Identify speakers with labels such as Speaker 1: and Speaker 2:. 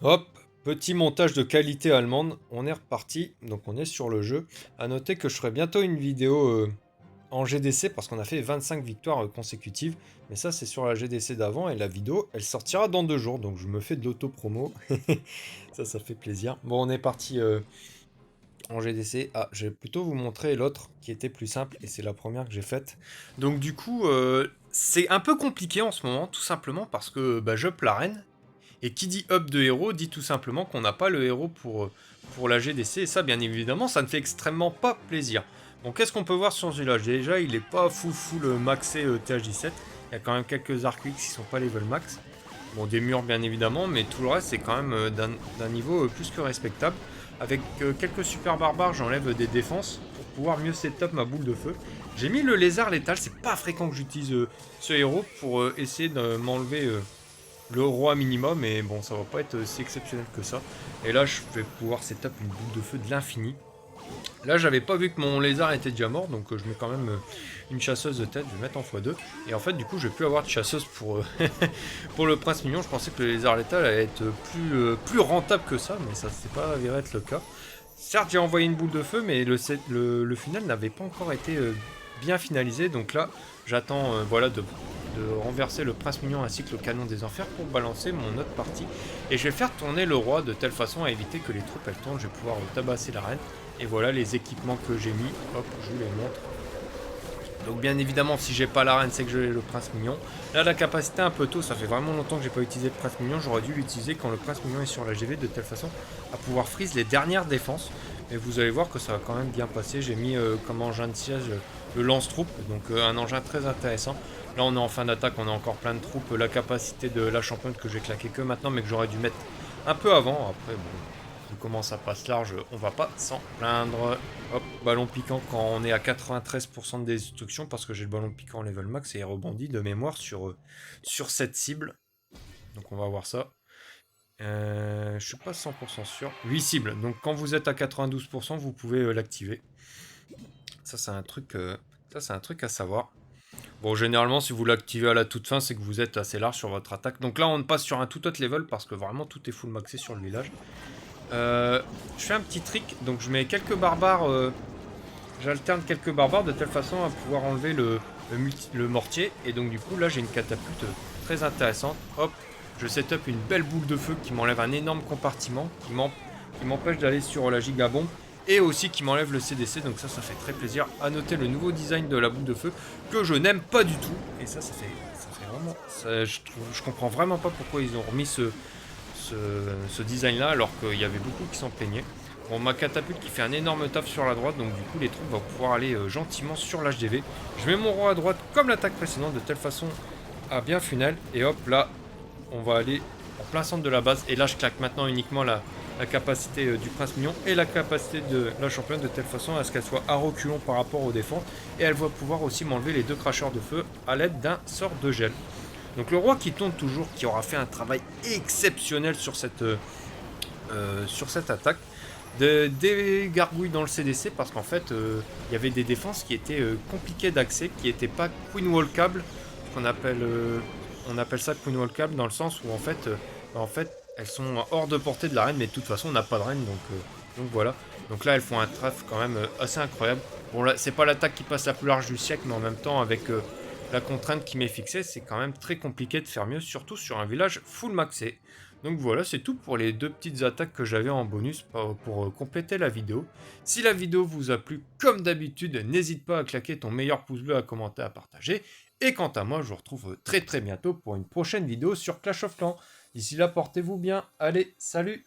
Speaker 1: Hop, petit montage de qualité allemande, on est reparti, donc on est sur le jeu. À noter que je ferai bientôt une vidéo en GDC parce qu'on a fait 25 victoires consécutives, mais ça c'est sur la GDC d'avant et la vidéo elle sortira dans 2 jours, donc je me fais de l'auto-promo. Ça fait plaisir. Bon, on est parti en GDC. Ah, je vais plutôt vous montrer l'autre qui était plus simple et c'est la première que j'ai faite. Donc du coup, c'est un peu compliqué en ce moment, tout simplement parce que bah, j'up l'arène. Et qui dit up de héros dit tout simplement qu'on n'a pas le héros pour la GDC. Et ça, bien évidemment, ça ne fait extrêmement pas plaisir. Donc, qu'est-ce qu'on peut voir sur ce village? Déjà, il est pas full maxé THJ7. Il y a quand même quelques arcs X qui sont pas level max. Bon, des murs, bien évidemment, mais tout le reste, c'est quand même d'un niveau plus que respectable. Avec quelques super barbares, j'enlève des défenses pour pouvoir mieux setup ma boule de feu. J'ai mis le lézard létal, c'est pas fréquent que j'utilise ce héros pour essayer de m'enlever le roi minimum, mais bon, ça va pas être si exceptionnel que ça. Et là, je vais pouvoir setup une boule de feu de l'infini. Là, j'avais pas vu que mon lézard était déjà mort, donc je mets quand même une chasseuse de tête, je vais mettre en x2. Et en fait, du coup, je vais plus avoir de chasseuse pour, pour le prince mignon. Je pensais que le lézard létal allait être plus rentable que ça, mais ça s'est pas avéré être le cas. Certes, j'ai envoyé une boule de feu, mais le final n'avait pas encore été bien finalisé. Donc là, j'attends voilà, de renverser le prince mignon ainsi que le canon des enfers pour balancer mon autre partie. Et je vais faire tourner le roi de telle façon à éviter que les troupes elles tournent. Je vais pouvoir tabasser la reine. Et voilà les équipements que j'ai mis. Hop, je vous les montre. Donc bien évidemment, si j'ai pas la reine, c'est que j'ai le prince mignon. Là, la capacité un peu tôt, ça fait vraiment longtemps que j'ai pas utilisé le prince mignon. J'aurais dû l'utiliser quand le prince mignon est sur la GV de telle façon à pouvoir freeze les dernières défenses. Et vous allez voir que ça va quand même bien passer. J'ai mis comme engin de siège le lance-troupe, donc un engin très intéressant. Là, on est en fin d'attaque, on a encore plein de troupes. La capacité de la championne que j'ai claqué que maintenant, mais que j'aurais dû mettre un peu avant. Après, bon, vu comment ça passe large, on va pas s'en plaindre. Hop, ballon piquant quand on est à 93% de destruction parce que j'ai le ballon piquant level max et il rebondit de mémoire sur cette cible. Donc on va voir ça. Je suis pas 100% sûr. 8 cibles. Donc quand vous êtes à 92%, vous pouvez l'activer. Ça c'est un truc à savoir. Bon, généralement, si vous l'activez à la toute fin, c'est que vous êtes assez large sur votre attaque. Donc là, on passe sur un tout autre level parce que vraiment tout est full maxé sur le village. Je fais un petit trick, donc je mets quelques barbares, j'alterne quelques barbares de telle façon à pouvoir enlever le mortier. Et donc du coup là j'ai une catapulte très intéressante. Hop, je setup une belle boule de feu qui m'enlève un énorme compartiment, qui m'empêche d'aller sur la gigabombe. Et aussi qui m'enlève le CDC, donc ça fait très plaisir. À noter le nouveau design de la boule de feu que je n'aime pas du tout. Et ça fait vraiment... je comprends vraiment pas pourquoi ils ont remis ce design là alors qu'il y avait beaucoup qui s'en plaignaient. Bon, ma catapulte qui fait un énorme taf sur la droite, donc du coup les troupes vont pouvoir aller gentiment sur l'HDV. Je mets mon roi à droite comme l'attaque précédente de telle façon à bien funnel. Et hop là, on va aller en plein centre de la base. Et là je claque maintenant uniquement la capacité du prince mignon et la capacité de la championne de telle façon à ce qu'elle soit à reculons par rapport aux défenses. Et elle va pouvoir aussi m'enlever les 2 cracheurs de feu à l'aide d'un sort de gel. Donc le roi qui tourne toujours, qui aura fait un travail exceptionnel sur cette attaque, des gargouilles dans le CDC parce qu'en fait il y avait des défenses qui étaient compliquées d'accès, qui n'étaient pas queen walkable, on appelle ça queen walkable dans le sens où en fait elles sont hors de portée de la reine, mais de toute façon on n'a pas de reine, donc voilà. Donc là elles font un traf quand même assez incroyable. Bon là c'est pas l'attaque qui passe la plus large du siècle, mais en même temps avec la contrainte qui m'est fixée, c'est quand même très compliqué de faire mieux, surtout sur un village full maxé. Donc voilà, c'est tout pour les 2 petites attaques que j'avais en bonus pour compléter la vidéo. Si la vidéo vous a plu, comme d'habitude, n'hésite pas à claquer ton meilleur pouce bleu, à commenter, à partager. Et quant à moi, je vous retrouve très très bientôt pour une prochaine vidéo sur Clash of Clans. D'ici là, portez-vous bien. Allez, salut!